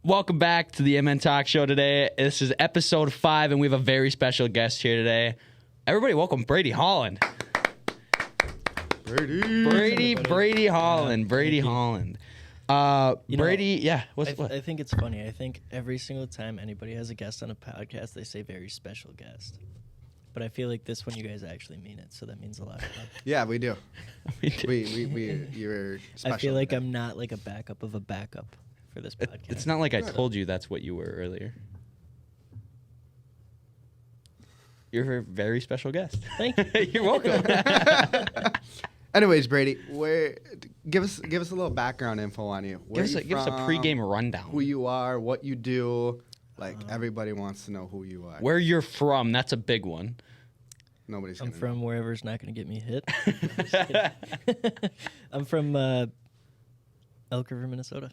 Welcome back to the MN Talk Show today. This is episode 5, and we have a very special guest here today. Everybody welcome Brady Holland. Brady Holland. Brady Holland. Brady, yeah. What? I think it's funny. I think every single time anybody has a guest on a podcast, they say very special guest. But I feel like this one, you guys actually mean it, so that means a lot. Yeah, we do. You're special. I feel like I'm not like a backup of a backup for this podcast. It's not like I told you that's what you were earlier. You're a very special guest. Thank you. You're welcome. Anyways, Brady, give us a little background info on you. Give us a pregame rundown. Who you are, what you do. Everybody wants to know who you are. Where you're from, that's a big one. Nobody's. I'm from wherever's not going to get me hit. I'm from Elk River, Minnesota,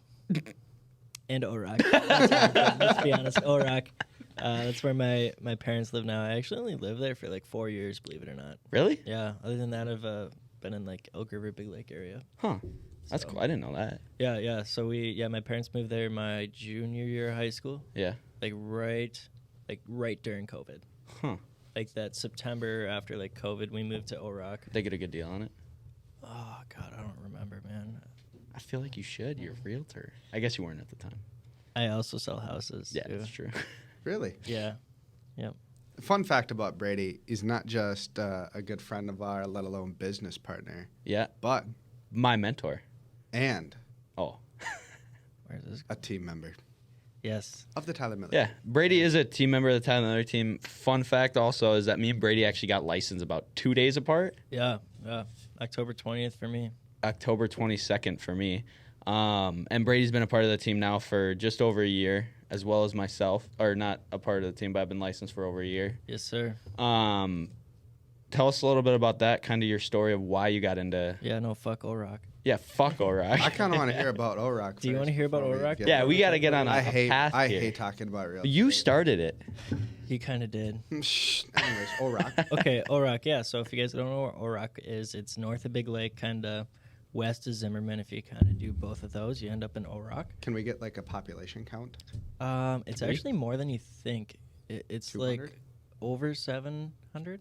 and Rock. Let's be honest, Rock. That's where my parents live now. I actually only lived there for like 4 years, believe it or not. Really? Yeah. Other than that, I've been in like Elk River, Big Lake area. Huh. That's cool. I didn't know that. Yeah. So my parents moved there my junior year of high school. Yeah. Like right during COVID. Huh. Like that September after like COVID, we moved to Rock. They get a good deal on it? Oh God, I don't remember, man. I feel like you should. You're a realtor. I guess you weren't at the time. I also sell houses. Yeah, too. that's true. Really? Yeah. Yep. Fun fact about Brady, he's not just a good friend of ours, let alone business partner. Yeah. But my mentor. And Where's this? a team member. Yes. Of the Tyler Miller. Yeah. Brady is a team member of the Tyler Miller team. Fun fact also is that me and Brady actually got licensed about 2 days apart. Yeah. October 20th for me. October 22nd for me. And Brady's been a part of the team now for just over a year, as well as myself. Or not a part of the team, but I've been licensed for over a year. Yes, sir. Tell us a little bit about that, kind of your story of why you got into... Yeah, no, fuck Rock. Yeah, fuck Rock. I kind of want to hear about Rock. Do you want to hear about Rock? Yeah, we got to get on a path I here. hate talking about real You estate. started it. He kind of did. Anyways, Rock. Okay, Rock, yeah. So if you guys don't know where Rock is, it's north of Big Lake, kind of west of Zimmerman. If you kind of do both of those, you end up in Rock. Can we get like a population count? It's actually more than you think. It's 200? like over 700.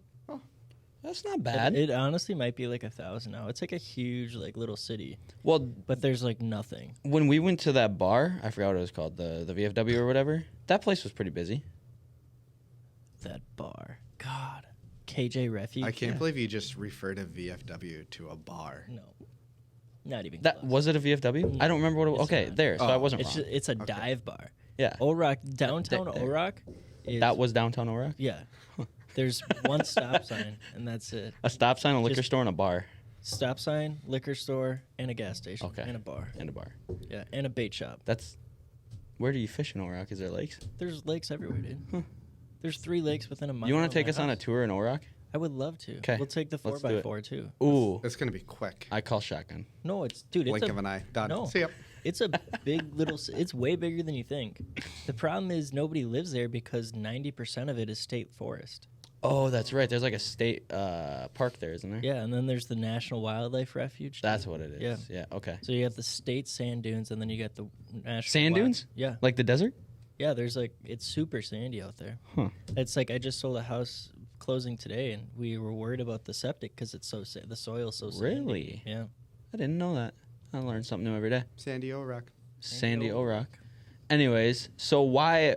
That's not bad. It honestly might be like 1,000 now. It's like a huge like little city. Well, but there's like nothing. When we went to that bar, I forgot what it was called, the VFW or whatever, that place was pretty busy. That bar. God. KJ Refuge. I can't believe you just referred a VFW to a bar. No. Not even That close. was it a VFW? No, I don't remember what it was. it's Okay, not. there. So I wasn't It's wrong. it's a dive bar. Yeah. Rock, downtown there. Rock. That was downtown Rock? Yeah. There's one stop sign, and that's it. A stop sign, a liquor Just- store, and a bar. Stop sign, liquor store, and a gas station. Okay. And a bar. And a bar. Yeah, and a bait shop. That's... Where do you fish in Rock? Is there lakes? There's lakes everywhere, dude. Huh. There's 3 lakes within a mile. You want of to take my us on a house. tour in Rock? I would love to. 'Kay. We'll take the Let's do it. 4x4 too. Ooh. It's going to be quick. I call shotgun. No, it's dude. Blink of an eye. Done. No. See ya. It's a big little. It's way bigger than you think. The problem is nobody lives there because 90% of it is state forest. Oh, that's right. There's like a state park there, isn't there? Yeah, and then there's the National Wildlife Refuge. That's what it is. Yeah. Yeah, okay. So you got the state sand dunes, and then you got the national Sand dunes? Yeah, Like the desert? yeah. There's like it's super sandy out there. Huh. It's like I just sold a house closing today, and we were worried about the septic because it's so the soil's so sandy. Really? Yeah. I didn't know that. I learn something new every day. Sandy Rock. Sandy Rock. Anyways, so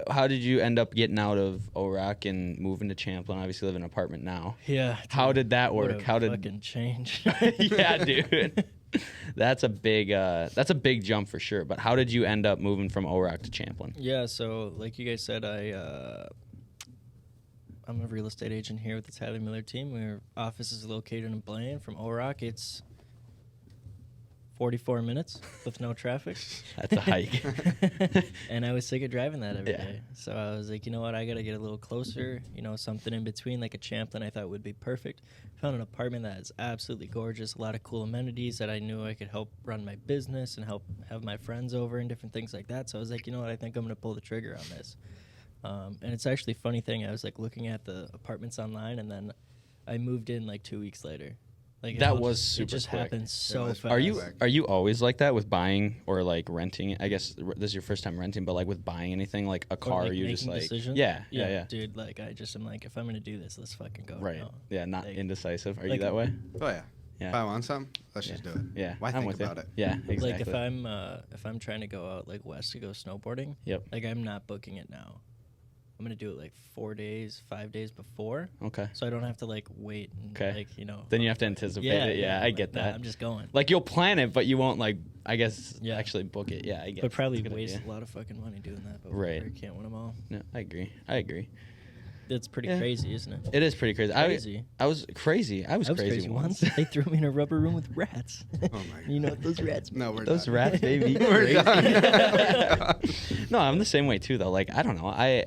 how did you end up getting out of Rock and moving to Champlin? Obviously, live in an apartment now. Yeah. How did that What work? a How did fucking change? Yeah, dude. That's a big jump for sure. But how did you end up moving from Rock to Champlin? Yeah, so like you guys said, I'm a real estate agent here with the Tyler Miller team. Our office is located in Blaine. From Rock, it's 44 minutes with no traffic. That's a hike. And I was sick of driving that every Yeah. day. So I was like, you know what, I got to get a little closer, something in between, like a Champlin I thought would be perfect. Found an apartment that is absolutely gorgeous, a lot of cool amenities that I knew I could help run my business and help have my friends over and different things like that. So I was like, you know what, I think I'm going to pull the trigger on this. And it's actually a funny thing. I was like looking at the apartments online, and then I moved in like 2 weeks later. Like That was super It just quick. happens so was fast. Are you always like that with buying or like renting? I guess this is your first time renting, but like with buying anything like a Or, car, like, you just making like decisions? yeah. Dude, like I just am like, if I'm gonna do this, let's fucking go. Right. now. Yeah, not Like- indecisive. Are you like- that way? Oh yeah. Yeah. If I want something, let's just do it. Yeah. Why I'm think with about you. it? Yeah, exactly. Like if I'm trying to go out like west to go snowboarding, Yep. like I'm not booking it now. I'm gonna do it like 4 days, 5 days before, Okay. so I don't have to like wait. And, Okay. Like Then you have to anticipate it. Yeah, I like, get nah, that. I'm just going. Like you'll plan it, but you won't like I guess Yeah. actually book it. Yeah, I guess. But probably That's a good waste idea. a lot of fucking money doing that. But Right. You can't win them all. No, I agree. It's pretty Yeah. crazy, isn't it? It is pretty crazy. Crazy. I was crazy. I was crazy once. They threw me in a rubber room with rats. Oh my You know what those rats? No, we're Those done. rats, baby. We're done. No, I'm the same way too though. Like I don't know.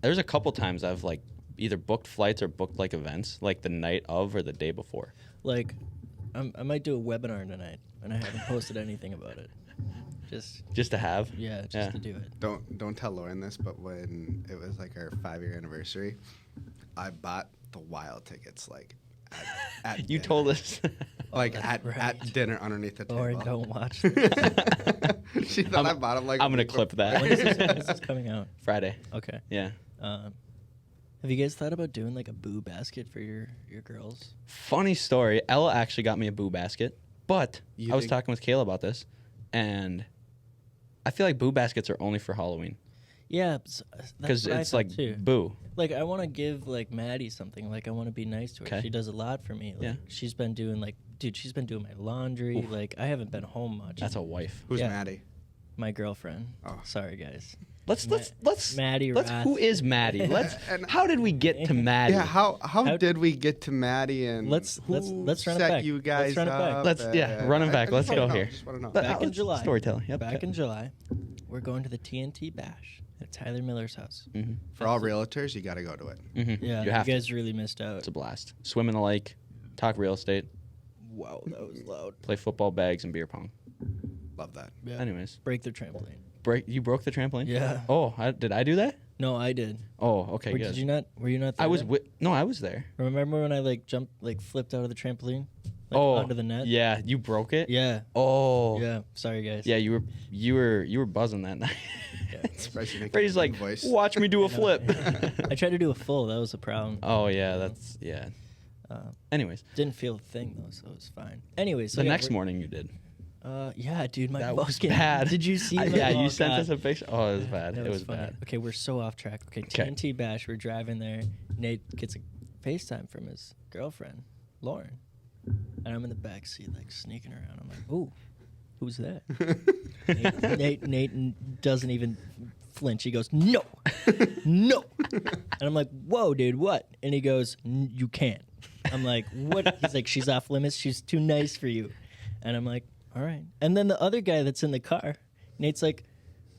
There's a couple times I've like either booked flights or booked like events like the night of or the day before. Like, I might do a webinar tonight, and I haven't posted anything about it. Just to have. to do it. Don't tell Lauren this, but when it was like our 5-year anniversary, I bought the wild tickets like at You dinner. told us. Like that's at right. dinner underneath the table. Or don't watch. She thought I bought them like. I'm a gonna week clip before. that. When is this coming out? Friday. Okay. Yeah. Have you guys thought about doing like a boo basket for your girls? Funny story. Ella actually got me a boo basket, but You I was think- talking with Kayla about this, and I feel like boo baskets are only for Halloween Yeah, because it's like too. boo. Like I want to give like Maddie something. Like I want to be nice to her. Okay. She does a lot for me. Like, Yeah. She's been doing she's been doing my laundry. Oof. Like I haven't been home much. That's a wife. Who's Yeah. Maddie? My girlfriend. Oh. Sorry guys. Let's Maddie let's Roth. who is Maddie? Let's And- how did we get to Maddie? Yeah, how How- did we get to Maddie and Let's who run it set back. you Let's guys run it back. up? Let's- yeah, run 'em back. I Let's just wanna go know, here. Just want to know. Back in let's- July. Storytelling. Yep. Back in July, we're going to the TNT Bash at Tyler Miller's house. Mm-hmm. For all realtors, you got to go to it. Mm-hmm. Yeah, You have to. guys really missed out. It's a blast. Swim in the lake, talk real estate, Wow, that was loud. play football, bags, and beer pong. Love that. Yeah. Anyways, Break the trampoline. you broke the trampoline? Yeah. Oh, did I do that? No, I did. Oh, okay, Or good. did you not? Were you not there? I was then? no, I was there. Remember when I flipped out of the trampoline? Oh, onto the net? Yeah, you broke it. Yeah. Oh. Yeah. Sorry, guys. Yeah, you were buzzing that night. Surprised you didn't Brady's get like, the voice. watch me do a I know. flip. I tried to do a full. That was a problem. Oh yeah, that's yeah. Anyways, Didn't feel a thing though, so it was fine. Anyways, so the yeah, next we're- morning you did. Yeah, dude, my That was fucking bad. Did you see? Yeah, Oh, you sent God. us a picture. Oh, it was bad. That It was funny. bad. Okay, we're so off track. Okay, 'Kay. TNT Bash. We're driving there. Nate gets a FaceTime from his girlfriend, Lauren, and I'm in the back seat, like sneaking around. I'm like, "Ooh, who's that?" Nate doesn't even flinch. He goes, "No, no," and I'm like, "Whoa, dude, what?" And he goes, "You can't." I'm like, "What?" He's like, "She's off limits. She's too nice for you," and I'm like, "All right." And then the other guy that's in the car, Nate's like,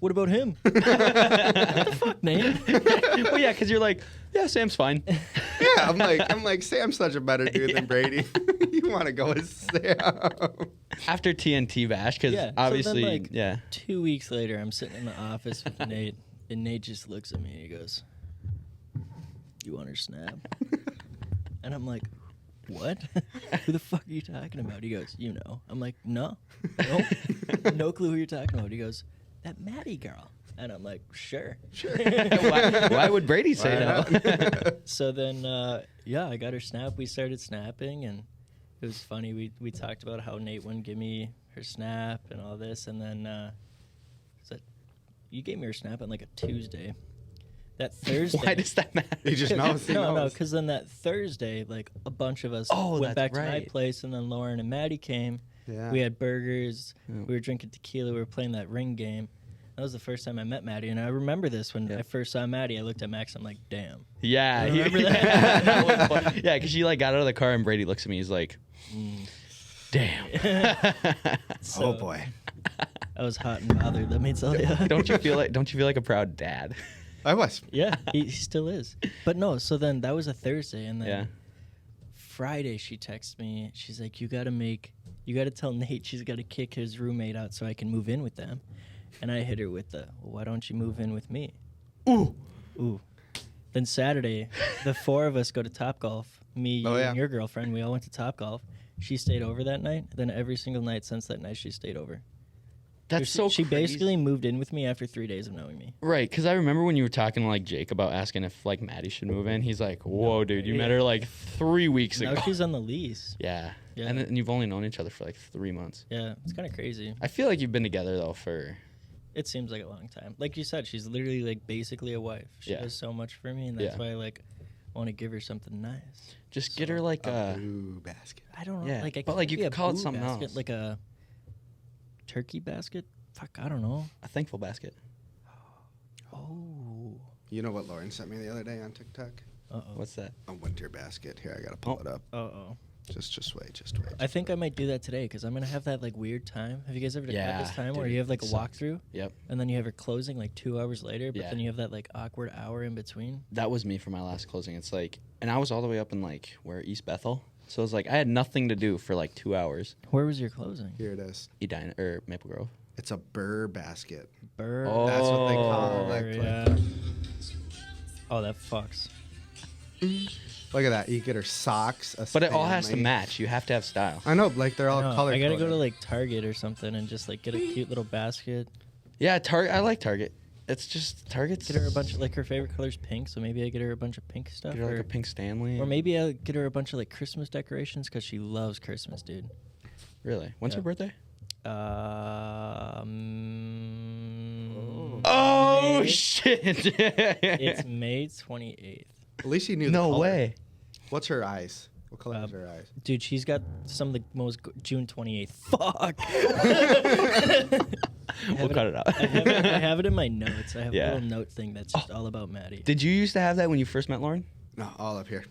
"What about him?" What the fuck, Nate? Well, yeah, because you're like, yeah, Sam's fine. Yeah, I'm like, Sam's such a better dude than Brady. You want to go with Sam? After TNT Bash, because Yeah, so then, obviously, like, yeah. 2 weeks later, I'm sitting in the office with Nate, and Nate just looks at me and he goes, "You want her snap?" And I'm like, "What? Who the fuck are you talking about?" He goes, "You know." I'm like, "No, no clue who you're talking about." He goes, "That Maddie girl." And I'm like, "Sure." why would Brady say no? So then, yeah, I got her snap. We started snapping, and it was funny. We talked about how Nate wouldn't give me her snap and all this, and then so you gave me her snap on like a Tuesday. That Thursday. Why does that matter? He just knows. He No, knows. because then that Thursday, like a bunch of us Oh, went that's back to my right. place, and then Lauren and Maddie came. Yeah. We had burgers. Yeah. We were drinking tequila. We were playing that ring game. That was the first time I met Maddie, and I remember this when Yeah. I first saw Maddie. I looked at Max. I'm like, "Damn." Yeah, You remember that? that was fun. Yeah, because she like got out of the car and Brady looks at me. He's like, "Damn." So, Oh boy. I was hot and bothered. Let me tell you. Don't you feel like a proud dad? I was. Yeah, he still is. But no. So then that was a Thursday, and then Yeah. Friday she texts me. She's like, you got to tell Nate she's got to kick his roommate out so I can move in with them." And I hit her with well, "Why don't you move in with me?" Ooh. Then Saturday, the four of us go to Topgolf. Me, you, Oh, yeah. and your girlfriend. We all went to Topgolf. She stayed over that night. Then every single night since that night, she stayed over. That's so She crazy. basically moved in with me after 3 days of knowing me. Right, because I remember when you were talking to like Jake about asking if like Maddie should move in. He's like, "Whoa, dude, you met her like 3 weeks ago." Now she's on the lease. Yeah. Yeah. And you've only known each other for like 3 months. Yeah, it's kind of crazy. I feel like you've been together though for. It seems like a long time. Like you said, she's literally like basically a wife. She Yeah. does so much for me, and that's Yeah. why like I want to give her something nice. Just get her like a. Ooh, basket. I don't know. Yeah, Like, but, like, you could could call it something else. like a turkey basket. Fuck, I don't know. A thankful basket. Oh. You know what Lauren sent me the other day on TikTok? What's that? A winter basket. Here, I gotta pull it up. Uh-oh. Just wait. I think I might do that today because I'm gonna have that like weird time. Have you guys ever had Yeah, this time where dude, you have like a it sucks. walkthrough Yep. and then you have your closing like 2 hours later, but Yeah. then you have that like awkward hour in between? That was me for my last closing. It's like, and I was all the way up in like where East Bethel. So it was like I had nothing to do for like 2 hours. Where was your closing? Here it is. Edina or Maple Grove. It's a burr basket. Burr. Oh. That's what they call it. Like, Yeah. Oh, that fucks. look at that. You get her socks. But it all has to Stanley. match. You have to have style. I know, like they're all No, color. I gotta go to coded. like Target or something and just like get a cute little basket. Yeah, Target. I like Target. It's just Target's. Get her a bunch of like her favorite color's pink, so maybe I get her a bunch of pink stuff. Get her like or, a pink Stanley. or maybe I'll get her a bunch of like Christmas decorations because she loves Christmas, dude. Really? When's Yeah. her birthday? May- Oh shit! It's May 28th. At least you knew. the no color. way. What's her eyes? What color is her eyes? Dude, she's got some of the most June 28th. Fuck. We'll cut it out. I have it in my notes. I have Yeah. a little note thing that's just all about Maddie. Did you used to have that when you first met Lauren? No, all up here.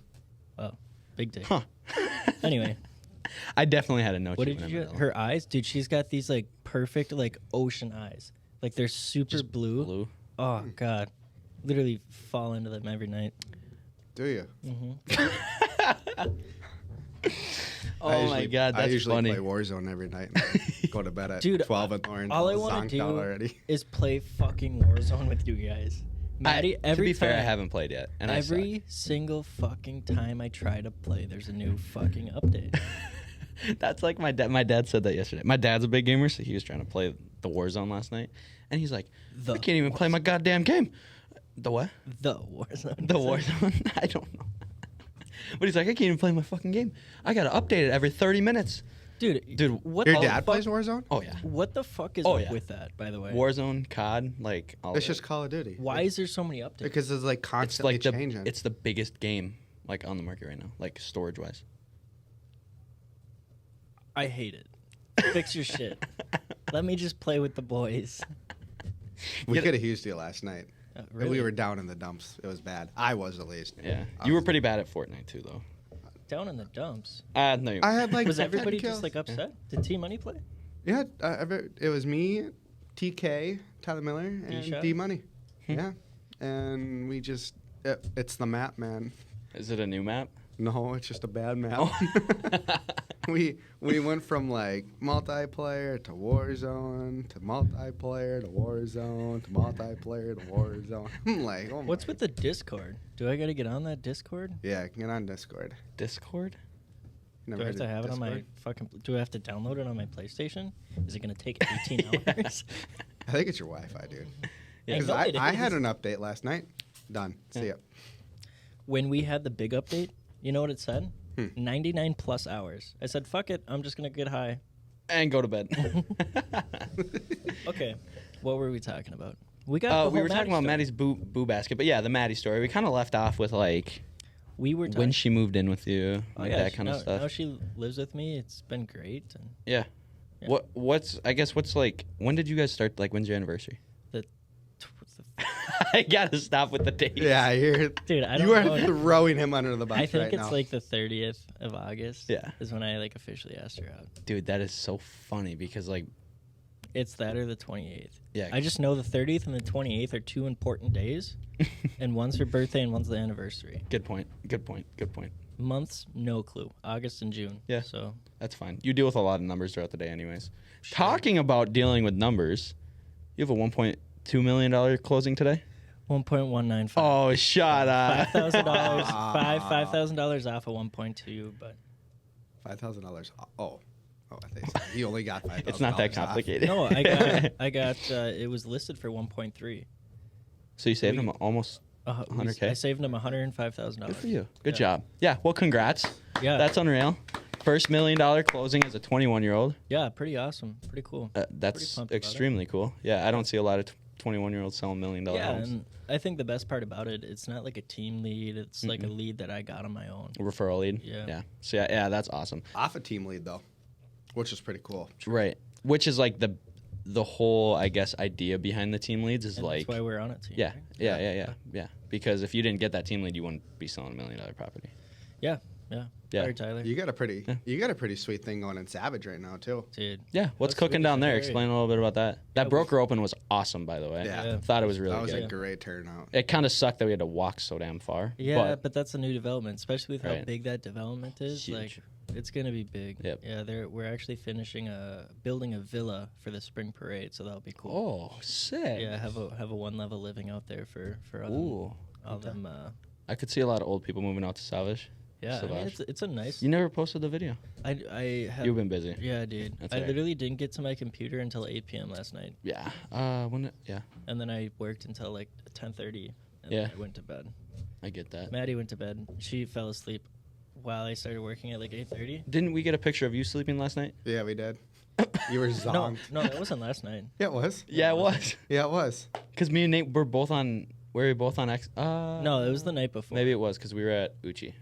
Oh, big dick. Huh. Anyway, I definitely had a note. what did you? Her eyes, dude. She's got these like perfect like ocean eyes. Like they're super Just blue. blue. Oh god, literally fall into them every night. Do you? Oh my god, I that's usually funny. play Warzone every night. And go to bed at Dude, 12 and Lauren. All I want zonked to out do already. is play fucking Warzone with you guys. Maddie, to every be fair, I time- haven't played yet, and I Every single fucking time I try to play, there's a new fucking update. suck. That's like my dad. My dad said that yesterday. My dad's a big gamer, so he was trying to play the Warzone last night, and he's like, The "I can't even play my goddamn game." The what? The Warzone. The Warzone? I don't know. But he's like, I can't even play my fucking game. I gotta update it every 30 minutes. Dude, Dude, Your the dad fuck- plays Warzone? Oh yeah. What the fuck is Oh, up yeah. with that, by the way? Warzone, COD, like all It's of it. just Call of Duty. Why is there so many updates? Because it's like It's constantly like changing. it's the biggest game like on the market right now, like storage wise. I hate it. Fix your shit. Let me just play with the boys. we Get could have used you last night. Really? We were down in the dumps. It was bad. I was at least. Yeah, I you were was- pretty bad at Fortnite too, though. Down in the dumps. No, you I had like Was 10 everybody kills. just like upset? Did T Money play? Yeah, it was me, TK, Tyler Miller, and D-Shot? D Money. Hmm. Yeah, and we just it's the map, man. Is it a new map? No, it's just a bad map. Oh. we went from like multiplayer to Warzone to multiplayer to Warzone to multiplayer to Warzone. I'm like, oh What's my. with the Discord? Do I got to get on that Discord? Yeah, get on Discord. Discord? You Do never I have heard to of have it on my Discord? fucking? Do I have to download it on my PlayStation? Is it gonna take 18 hours? I think it's your Wi-Fi, dude. Yeah. Because know it I had is. an update last night. Done. See ya. When we had the big update, you know what it said? Hmm. 99 plus hours. I said, fuck it, I'm just gonna get high. And go to bed. Okay, what were we talking about? We got. the We whole were talking about story. Maddie's boo basket, but yeah, the Maddie story. We kind of left off with like We were when talking. she moved in with you, Oh, like yeah, that kind of now, stuff. Now she lives with me. It's been great. And Yeah. Yeah. What's like when did you guys start, like when's your anniversary? what's the I gotta stop with the dates. Yeah, Dude, I don't you are know. throwing him under the bus I think right it's now. like the 30th of August. Yeah. Is when I like officially asked her out. Dude, that is so funny because like It's that or the 28th. yeah. I just know the 30th and the 28th are two important days, and one's her birthday and one's the anniversary. Good point. Good point. Good point. Months, no clue. August and June. Yeah. So That's fine. You deal with a lot of numbers throughout the day anyways. Talking about dealing with numbers, you have a $1.2 million closing today? 1.195. Oh, shut up. $5,000. $5,000 off of 1.2, but $5,000. Oh, I think so. He only got $5,000. It's not that complicated. No, I got. It was listed for 1.3. So you saved him almost 100K? I saved him $105,000. Good for you. Good job. Yeah, well, congrats. Yeah. That's unreal. First $1 million closing as a 21-year-old. Yeah, pretty awesome. Pretty cool. That's pumped about extremely cool. Yeah, I don't see a lot of 21-year-olds selling $1 million Yeah, homes. and I think the best part about it, it's not like a team lead. It's like a lead that I got on my own. Referral lead. Yeah. So yeah, that's awesome. Off a team lead though, which is pretty cool. Right. Which is like the whole, I guess, idea behind the team leads is And like, that's why we're on it team. yeah, right? yeah. Because if you didn't get that team lead, you wouldn't be selling $1 million property. Yeah. Yeah. Sorry, Tyler. You got a pretty sweet thing going in Savage right now too. Dude. Yeah. What's That's cooking really down there? scary. Explain a little bit about that. That Yeah, broker open was awesome, by the way. Yeah. Thought it was really That was good. a great turnout. It kind of sucked that we had to walk so damn far. Yeah, but that's a new development, especially with how Right. big that development is. Huge. Like, it's gonna be big. Yep. Yeah, we're actually finishing building a villa for the spring parade, so that'll be cool. Oh, sick. Yeah, have a one level living out there for Ooh. all them. I could see a lot of old people moving out to Savage. Yeah, I mean, Savage. it's a nice. You never posted the video. I have. You've been busy. Yeah, dude. That's I all right. literally didn't get to my computer until 8 p.m. last night, Yeah. Yeah. and then I worked until like 10:30. And Yeah. then I went to bed. I get that. Maddie went to bed. She fell asleep while I started working at like 8:30. Didn't we get a picture of you sleeping last night? Yeah, we did. You were No, zonked. no, that wasn't last night. Yeah, it was. Yeah, it was. Yeah, it was. Because me and Nate were both on. Were we both on X? No, it was the night before. Maybe it was because we were at Uchi.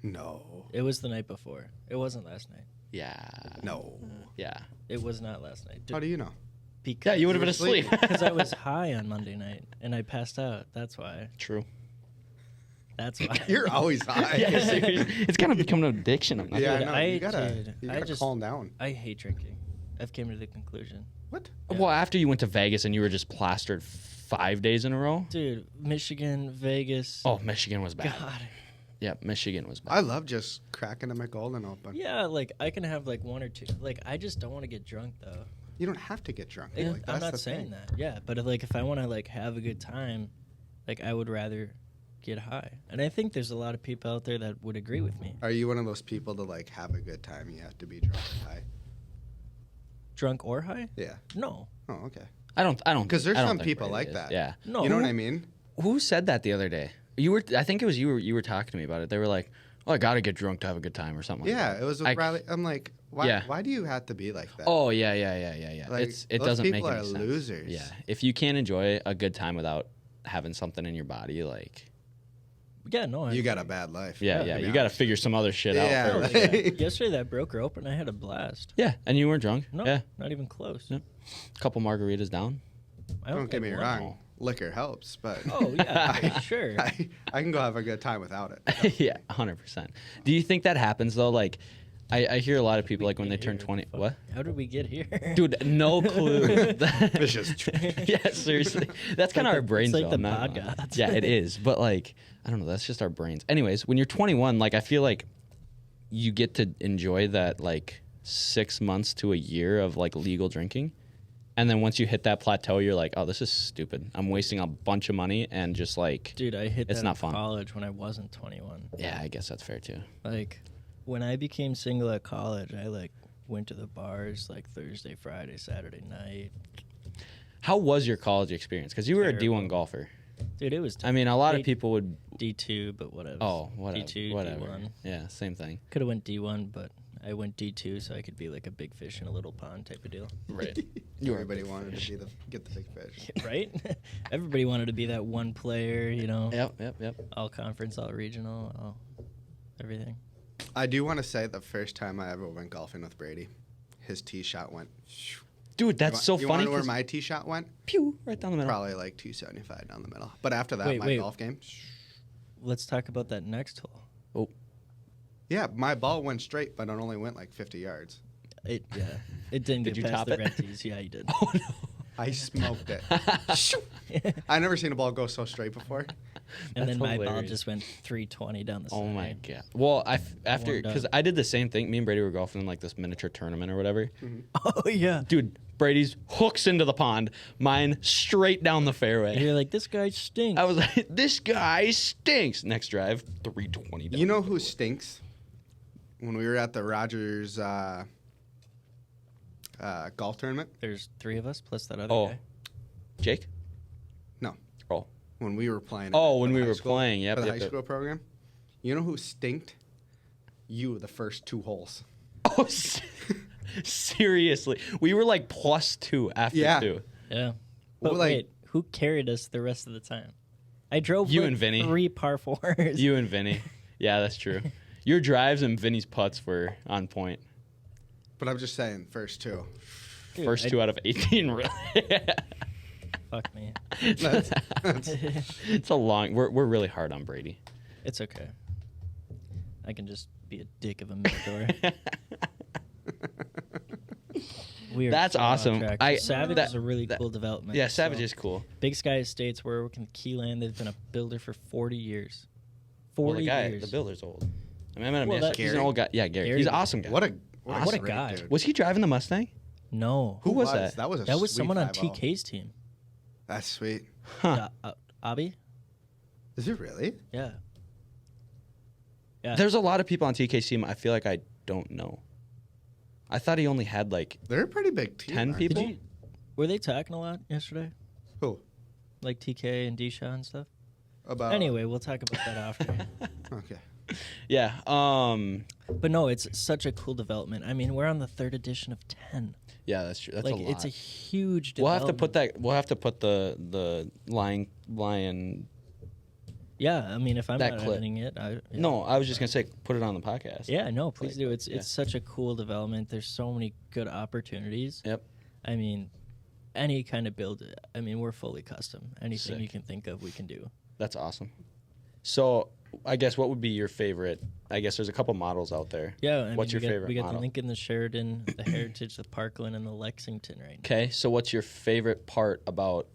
No. It was the night before. It wasn't last night. Yeah. No. Yeah. It was not last night. How do you know? Because Yeah, you would have You been were asleep. sleeping. because I was high on Monday night and I passed out. That's why. True. That's why. You're always high. Yeah, seriously. It's kind of become an addiction. I'm not Yeah, I Dude, know. I You gotta, did. you I gotta just- calm down. I hate drinking. I've came to the conclusion. What? Well, after you went to Vegas and you were just plastered 5 days in a row. Dude, Michigan, Vegas. Oh, Michigan was bad. God. Yeah, Michigan was bad. I love just cracking a McGolden open. Yeah, like I can have like one or two. Like I just don't want to get drunk though. You don't have to get drunk. Like, Like, I'm that's not the saying thing. that. Yeah, but if I want to like have a good time, like I would rather get high. And I think there's a lot of people out there that would agree with me. Are you one of those people to like have a good time? You have to be drunk or high. Drunk or high? Yeah. No. Oh, okay. I don't. Because there's I don't some think people Brady like is. that. Yeah. No. You know what I mean? Who said that the other day? You were. I think it was you. You were talking to me about it. They were like, "Oh, I gotta get drunk to have a good time" or something. Yeah, Like that. it was with Riley. I'm like, why? Yeah. Why do you have to be like that? Oh yeah. Like, It those doesn't make people any are sense. losers. Yeah. If you can't enjoy a good time without having something in your body, like Yeah, no. You got a bad life. yeah, to be you got to honest. figure some other shit Yeah, out first. right. Yesterday that broker open, I had a blast. Yeah, and you weren't drunk. No, Yeah, not even close. Yeah. Couple margaritas down. I Don't get me had wrong. one. Liquor helps, but Oh yeah, sure. I can go have a good time without it. Yeah, 100%. Do you think that happens though? Like, I hear a lot of people like when they turn 20. What? How did we get here, Dude, no clue. Vicious. Yeah, seriously. That's kind of our brains. like though, the I'm not pod lying. gods. Yeah, it is. But like, I don't know. That's just our brains. Anyways, when you're 21, like I feel like you get to enjoy that like 6 months to a year of like legal drinking. And then once you hit that plateau, you're like, oh, this is stupid. I'm wasting a bunch of money and just like, dude? I hit It's that not in fun. college when I wasn't 21. yeah, I guess that's fair too. Like, when I became single at college, I like went to the bars like Thursday, Friday, Saturday night. How was your college experience? Because you were Terrible. a D1 golfer. Dude, it was. I mean, a lot of D- people would. D2, but whatever. Oh, whatever. D2, whatever. D1. Yeah, same thing. Could have went D1, but I went D2 so I could be like a big fish in a little pond type of deal. Right. Everybody wanted to get the big fish. Right? Everybody wanted to be that one player, you know. Yep. All conference, all regional, all everything. I do want to say the first time I ever went golfing with Brady, his tee shot went. Dude, that's so you funny. You know where 'cause- my tee shot went? Pew, right down the middle. Probably like 275 down the middle. But after that, Wait, my wait. golf game. Let's talk about that next hole. Oh, Yeah, my ball went straight, but it only went like 50 yards. It didn't Did get you past top the it? red tees. Yeah, you did. oh no. I smoked it. I never seen a ball go so straight before. And That's then my ball hilarious. just went 320 down the side. Oh my god. Well, after Warmed up. because I did the same thing. Me and Brady were golfing in like this miniature tournament or whatever. Oh yeah. Dude, Brady's hooks into the pond. Mine straight down the fairway. You're like, this guy stinks. I was like, this guy stinks. Next drive, 320. Down You know the who fairway. stinks? when we were at the Rogers golf tournament. There's 3 of us plus that other Oh, guy. Jake? No. Oh. When we were playing. Oh, for when the we high were school- playing. Yep. For the yep, high yep. school program. You know who stinked? You, the first 2 holes. Oh, seriously. We were like +2 after Yeah. 2. Yeah. Well, But like- wait, who carried us the rest of the time? I drove You like and Vinny. 3 par 4s. You and Vinny. Yeah, that's true. Your drives and Vinny's putts were on point. But I'm just saying, first 2. Dude, First 2 out of 18, really. Fuck me. That's- It's a long. We're really hard on Brady. It's okay. I can just be a dick of a mentor. We are That's so off awesome. track. I- Savage that- is a really that- cool development. Yeah, Savage So, is cool. Big Sky Estates, we're working with Keyland. They've been a builder for 40 years. Well, 40 the guy, years. the builder's old. I mean, I met him Well, yesterday. He's an Gary. old guy. Yeah, Gary. Gary He's an was- awesome guy. What a What a great guy. dude. Was he driving the Mustang? No. Who was that? That was a That was sweet someone on 5-0. TK's team. That's sweet. Huh. Abby? Is it really? Yeah. Yeah. There's a lot of people on TK's team I feel like I don't know. I thought he only had like They're a pretty big team. 10 aren't people? they? Did you, were they talking a lot yesterday? Who? Like TK and Deshaun and stuff? About. Anyway, we'll talk about that after. Okay. Yeah. But no, it's such a cool development. I mean, we're on the 3rd edition of 10. Yeah, that's true. That's like, a lot. it's a huge We'll development. have to put that. We'll have to put the lion. Yeah, I mean, if I'm that not clip. editing it, yeah. No, I was just gonna say put it on the podcast. Yeah, no, please Like, do. It's yeah. it's such a cool development. There's so many good opportunities. Yep. I mean, any kind of build. I mean, we're fully custom. Anything Sick. you can think of, we can do. That's awesome. So, I guess what would be your favorite? I guess there's a couple models out there. Yeah. I What's mean, your favorite We got model? the Lincoln, the Sheridan, the Heritage, the Parkland, and the Lexington right now. Okay, so what's your favorite part about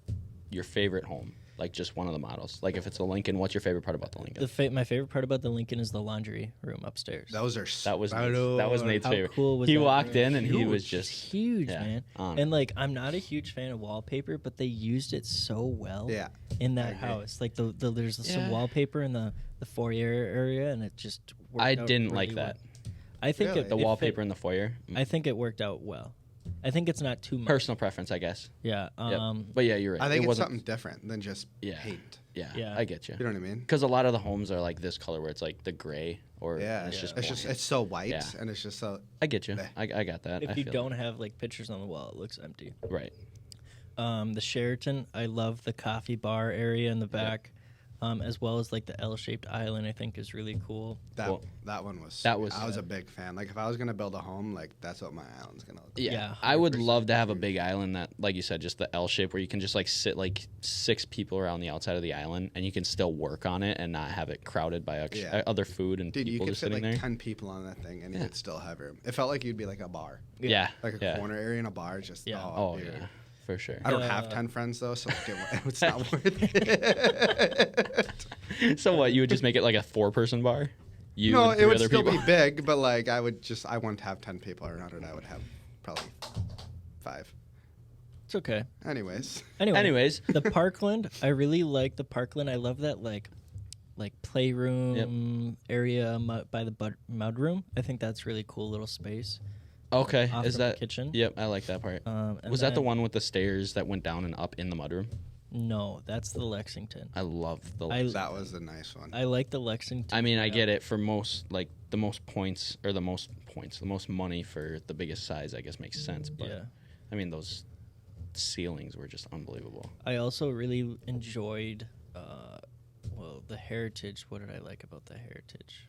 your favorite home? Like just one of the models. Like if it's a Lincoln, what's your favorite part about the Lincoln? My favorite part about the Lincoln is the laundry room upstairs. Those are. That was Nate's How favorite. cool was He that? walked in and he Huge. was It's just huge, yeah, man. on it. And like, I'm not a huge fan of wallpaper, but they used it so well Yeah. in I that agree. house. Like there's Yeah. some wallpaper in the foyer area, and it just. Worked I out didn't really like that. well. I think Really? it, The it wallpaper fit- in the foyer. I think it worked out well. I think it's not too much. Personal preference, I guess. Yeah. Yep. But yeah, you're right. I think it it's wasn't, something different than just Yeah. paint. Yeah, Yeah. I get you. You know what I mean? Because a lot of the homes are like this color where it's like the gray or Yeah. it's just It's just bland. it's so white Yeah. and it's just so. I get you. Bleh. I got that. If I you feel don't have like pictures on the wall, it looks empty. that. Right. The Sheraton, I love the coffee bar area in the back, as well as like the L-shaped island. I think is really cool. Cool. That one was. That was- I was a big fan. Like if I was gonna build a home, like that's what my island's gonna look. Yeah, Yeah, I would 100%. love to have a big island that, like you said, just the L shape where you can just like sit like 6 people around the outside of the island, and you can still work on it and not have it crowded by Yeah. other food and Dude, you people could just fit sitting like there. 10 people on that thing, and Yeah. you could still have room. It felt like you'd be like a bar, Yeah, like a yeah. corner area in a bar. Just Yeah. Oh dude. yeah, for sure. I don't have 10 friends though, so like, it's not worth it. So what? You would just make it like a 4-person bar? You No, and it 3 would other still people? be big, but like I wouldn't have 10 people around it. I would have probably 5. It's okay. Anyways, Anyways, the Parkland, I really like the Parkland. I love that like playroom area by the mud room. I think that's really cool little space. okay. Off Is from the that kitchen? Yep, I like that part. And Was that the then- one with the stairs that went down and up in the mudroom? No, that's the Lexington. I love the. that was a nice one. I like the Lexington. I mean, I yeah. get it. For most, like the most points or the most money for the biggest size, I guess makes sense. But Yeah. I mean, those ceilings were just unbelievable. I also really enjoyed, the Heritage. What did I like about the Heritage?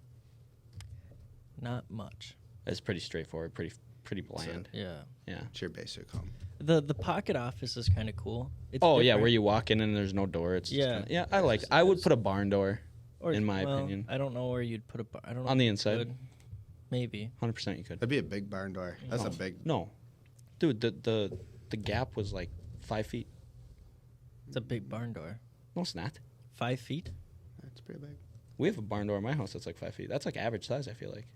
Not much. It's pretty straightforward, pretty bland. Yeah. Yeah. It's your basic home. The pocket office is kind of cool. It's Oh yeah, different. where you walk in and there's no door. It's just Yeah. kinda, yeah. I like. I would put a barn door. Or, in my well, opinion. I don't know where you'd put I don't know. On the if you inside. could. Maybe. 100% you could. That'd be a big barn door. That's a big. No, dude. The gap was like 5 feet. It's a big barn door. No, it's not. 5 feet? That's pretty big. We have a barn door in my house that's like 5 feet. That's like average size. I feel like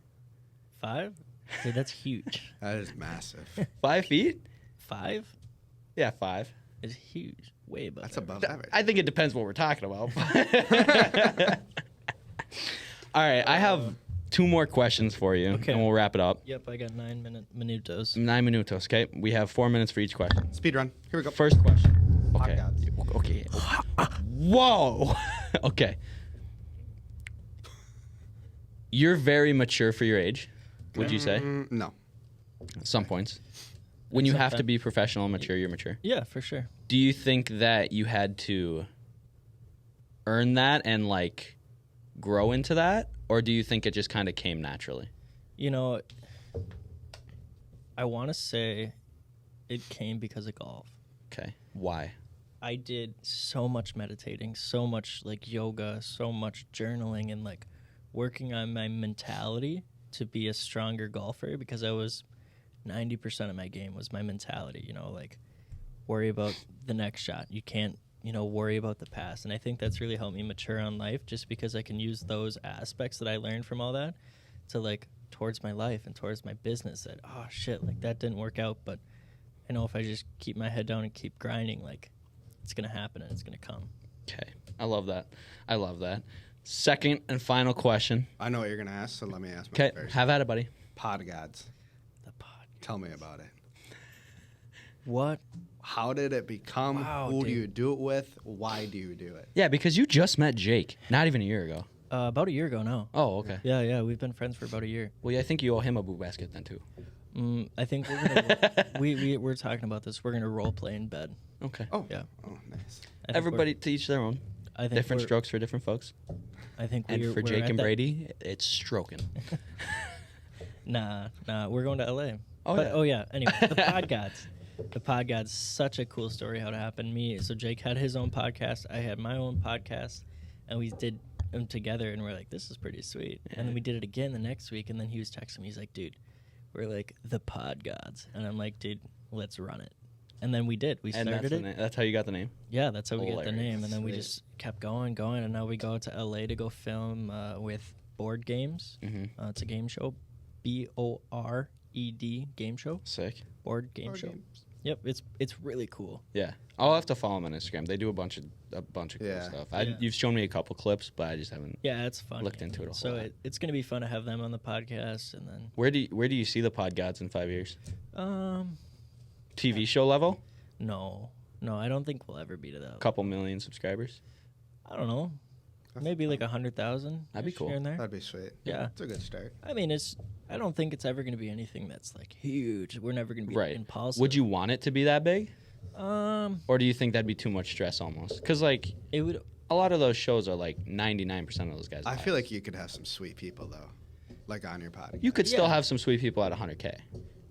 5? Dude, that's huge. That is massive. 5 feet. 5 Yeah, 5. is huge. Way above. That's average. above average. I think it depends what we're talking about. All right, I have 2 more questions for you, Okay. and we'll wrap it up. Yep, I got 9 minutos. 9 minutos, okay? We have 4 minutes for each question. Speed run. Here we go. First question. Okay. Podcasts. Okay. Whoa. Okay. You're very mature for your age, would you say? No. At some points. When you have to Sometimes. be professional and mature, you're mature. Yeah, for sure. Do you think that you had to earn that and like grow into that, or do you think it just kind of came naturally? You know, I want to say it came because of golf. Okay. Why? I did so much meditating, so much like yoga, so much journaling, and like working on my mentality to be a stronger golfer, because I was 90% of my game was my mentality, you know, like worry about the next shot. You can't, you know, worry about the past. And I think that's really helped me mature on life, just because I can use those aspects that I learned from all that to like towards my life and towards my business, that, oh shit, like that didn't work out, but I know if I just keep my head down and keep grinding, like it's going to happen and it's going to come. Okay. I love that. I love that. Second and final question. I know what you're gonna ask, so let me ask Okay. my first. Have at it, buddy. Pod gods. The pod. Tell me about it. What? How did it become? Wow, Who do dude. you do it with? Why do you do it? Yeah, because you just met Jake not even a year ago. About a year ago now. Oh, okay. Yeah, we've been friends for about a year. Well, yeah, I think you owe him a boo basket then too. I think we're gonna we're talking about this. We're gonna role play in bed. Okay. Oh. Yeah. Oh, nice. I think Everybody to each their own. I think Different we're- strokes for different folks. I think And for we're Jake at and that- Brady, it's stroking. Nah, we're going to LA. Oh, But, yeah. oh yeah. Anyway, the Pod Gods. The Pod Gods, such a cool story how it happened. So Jake had his own podcast. I had my own podcast, and we did them together. And we're like, this is pretty sweet. And then we did it again the next week. And then he was texting me. He's like, dude, we're like the Pod Gods. And I'm like, dude, let's run it. And then we did. We And started it. that's how you got the name. Yeah, that's how we get the Hilarious. name. And then we Sweet. just kept going, and now we go to LA to go film with Board Games. Mm-hmm. It's a game show, BORED game show, Sick. board game Board show. games. Yep, it's really cool. Yeah, I'll have to follow them on Instagram. They do a bunch of cool Yeah. stuff. Yeah. You've shown me a couple clips, but I just haven't. Yeah, it's fun. Looked into it a whole So lot. it's gonna be fun to have them on the podcast, and then Where do you see the Pod Gods in 5 years? um, TV show level? no, I don't think we'll ever be to that. Couple million subscribers? I don't know, That's maybe like 100,000. That'd be cool. Here and there. That'd be sweet. Yeah. It's a good start. I mean, I don't think it's ever gonna be anything that's like huge. We're never gonna be Right. impulsive. Would you want it to be that big? Or Or do you think that'd be too much stress almost? Because, like, it would. a lot of those shows are like 99% of those guys. I die. feel like you could have some sweet people though, like on your podcast. you could still Yeah. have some sweet people at 100K.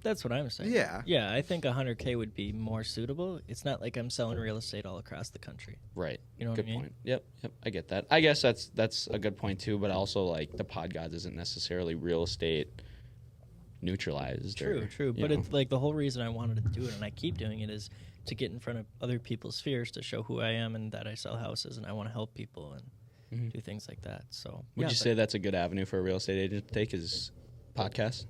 That's what I'm saying. Yeah. Yeah, I think 100K would be more suitable. It's not like I'm selling real estate all across the country. Right. You know what Good I mean? point. Yep. I get that. I guess that's a good point too. But also, like, the Pod Gods isn't necessarily real estate neutralized. True. you But know. it's like the whole reason I wanted to do it, and I keep doing it, is to get in front of other people's spheres to show who I am and that I sell houses and I want to help people and Mhm. do things like that. So Would you say that's a good avenue for a real estate agent to take? Is podcast?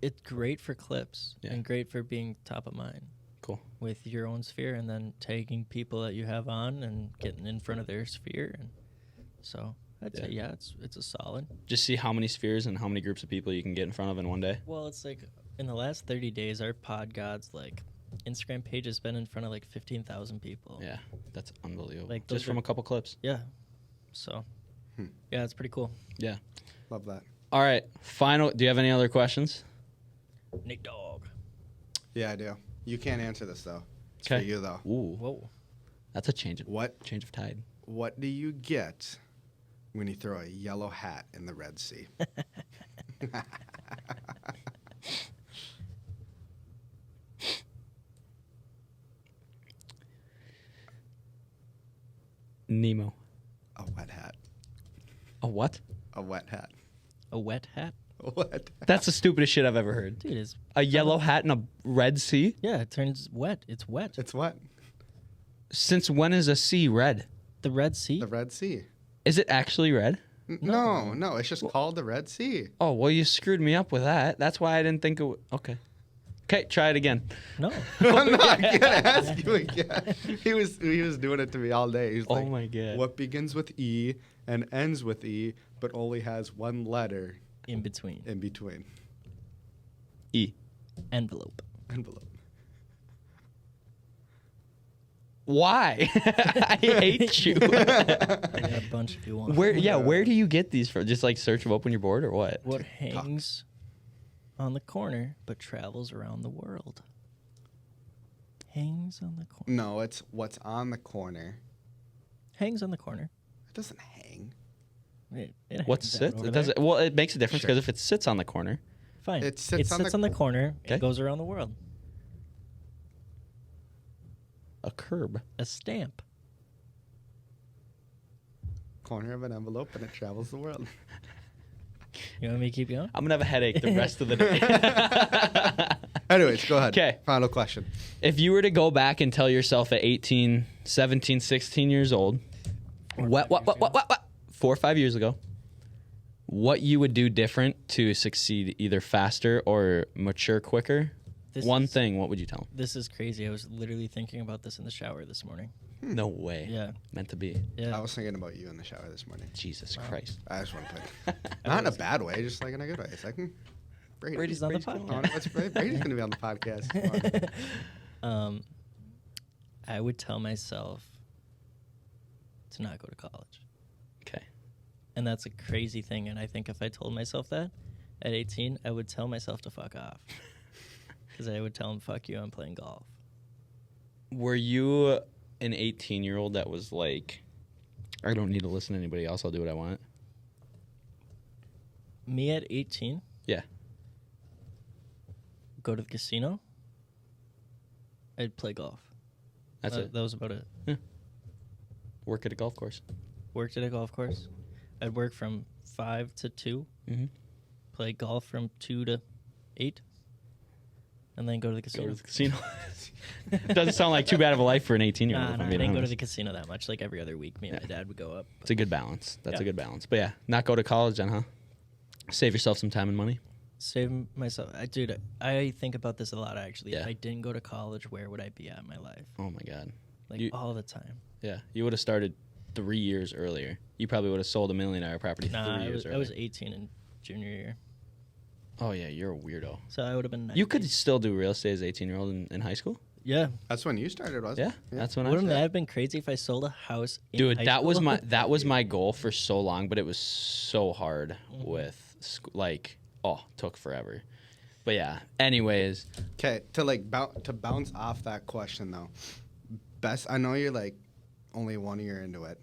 it's great for clips Yeah. and great for being top of mind Cool. with your own sphere, and then taking people that you have on and getting in front of their sphere. And so I'd say it's a solid. Just see how many spheres and how many groups of people you can get in front of in one day. Well, it's like in the last 30 days, our Pod Gods like Instagram page has been in front of like 15,000 people. Yeah, that's unbelievable. Like, just those from are- a couple clips. Yeah. So, yeah, it's pretty cool. Yeah. Love that. All right. Final. Do you have any other questions? Nick Dog. Yeah, I do. You can't answer this though. It's for Okay. you though. Ooh, Whoa. that's a change of What tide. What do you get when you throw a yellow hat in the Red Sea? Nemo. A wet hat. A what? A wet hat. A wet hat? A wet hat. That's the stupidest shit I've ever heard. Dude, it's. A yellow hat in a Red Sea? Yeah, it turns wet. It's wet. It's what? Since when is a sea red? The Red Sea? The Red Sea. Is it actually red? No, it's just called the Red Sea. Oh, well, you screwed me up with that. That's why I didn't think it would. Okay. Okay, try it again. No. I'm not gonna ask you again. He was doing it to me all day. He's Oh like, my God. what begins with E and ends with E, but only has one letter In between. In between. E. Envelope. Envelope. Why? I hate you. I got a bunch if you want. Where do you get these from? Just like search them up when you're bored or what? What hangs on the corner but travels around the world? Hangs on the corner. No, it's what's on the corner. Hangs on the corner. It doesn't hang. It What hangs sits? out over It there. does. Well, it makes a difference Sure. because if it sits on the corner, Fine. It sits on the- corner. Okay. It goes around the world. a curb. A stamp. Corner of an envelope and it travels the world. You want me to keep going? I'm gonna have a headache the rest of the day. Anyways, go ahead. 'Kay. Final question. If you were to go back and tell yourself at 18, 17, 16 years old, 4 or 5 years ago, what you would do different to succeed either faster or mature quicker, one thing, what would you tell them? This is crazy. I was literally thinking about this in the shower this morning. No way. Yeah. Meant to be. Yeah. I was thinking about you in the shower this morning. Jesus Christ. I just want to put not in a bad way, just like in a good way. It's like Brady. Brady's on the cool. podcast. Brady's going to be on the podcast. I would tell myself to not go to college. Okay. And that's a crazy thing. And I think if I told myself that at 18, I would tell myself to fuck off. Because I would tell him, fuck you, I'm playing golf. Were you an 18-year-old that was like, I don't need to listen to anybody else, I'll do what I want? Me at 18? Yeah. Go to the casino? I'd play golf. That's it. That was about it. Work at a golf course. Worked at a golf course. I'd work from 5 to 2. Mm-hmm. Play golf from 2 to 8. And then go to the Go casino. to the casino. Doesn't sound like too bad of a life for an 18-year-old. Nah, if I'm I being didn't go to honest. the casino that much. Like every other week, me and Yeah. my dad would go up. It's a good balance. That's Yeah. a good balance. But yeah, not go to college then, huh? Save yourself some time and money. Save myself. Dude, I think about this a lot, actually. Yeah. If I didn't go to college, where would I be at in my life? Oh my God. Like, You- all the time. Yeah, you would have started 3 years earlier. You probably would have sold $1 million property 3 Nah, years I earlier. was 18 in junior year. Oh yeah, you're a weirdo. So I would have been 19. You could still do real estate as an 18-year-old in high school. Yeah. That's when you started, wasn't Yeah, it? that's when I Wouldn't that started. have been crazy if I sold a house in Dude, high that was school? my goal for so long, but it was so hard with took forever. But yeah. Anyways, Okay, to bounce off that question though, I know you're like only 1 year into it,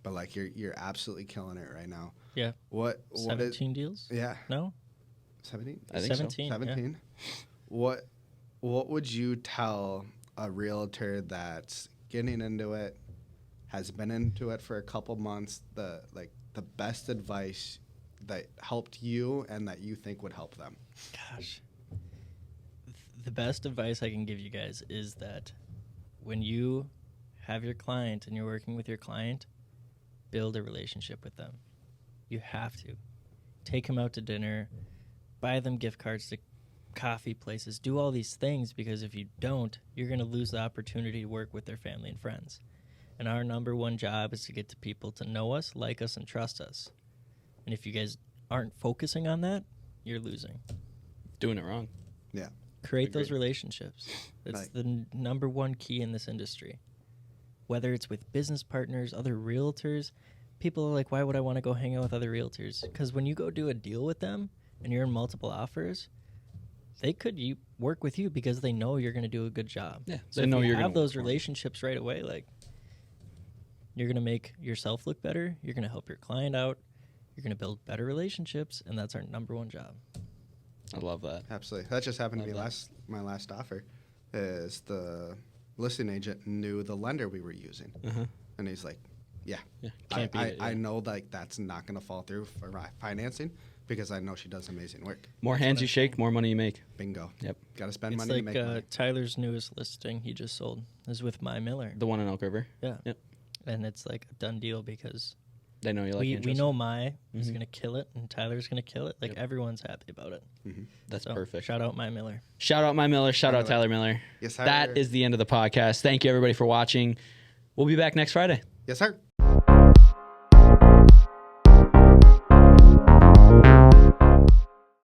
but like you're absolutely killing it right now. Yeah. What is 17 deals? yeah, No? 17? I think so. 17. yeah. 17. What would you tell a realtor that's getting into it, has been into it for a couple months, the best advice that helped you and that you think would help them? Gosh. The best advice I can give you guys is that when you have your client and you're working with your client, build a relationship with them. You have to. Take them out to dinner, buy them gift cards to coffee places, do all these things, because if you don't, you're going to lose the opportunity to work with their family and friends. And our number one job is to get to people to know us, like us, and trust us. And if you guys aren't focusing on that, you're losing. doing it wrong. Yeah. Create those Agreed. relationships. It's Right. the number one key in this industry. Whether it's with business partners, other realtors, people are like, why would I want to go hang out with other realtors? Because when you go do a deal with them and you're in multiple offers, they could work with you because they know you're going to do a good job. Yeah, So they if know you you're have gonna those work for 'em. relationships right away, like you're going to make yourself look better. You're going to help your client out. You're going to build better relationships, and that's our number one job. I love that. Absolutely. That just happened to be Love that. my last offer. Is the listing agent knew the lender we were using, Uh-huh. and he's like, "Yeah, Yeah, can't beat it. I Yeah. know like that's not going to fall through for my financing because I know she does amazing work. More hands you shake, more money you make. Bingo. Yep. Got to spend It's money to like make money. Tyler's newest listing he just sold is with My Miller. The one in Elk River. Yeah. Yep. And it's like a done deal because They know you like we interest. know My is Mhm. going to kill it and Tyler's going to kill it. Like Yep. everyone's happy about it. That's So, perfect. Shout out My Miller. Shout out my Miller. Shout My out Miller. Tyler Miller. Yes, sir. That is the end of the podcast. Thank you everybody for watching. We'll be back next Friday. Yes, sir.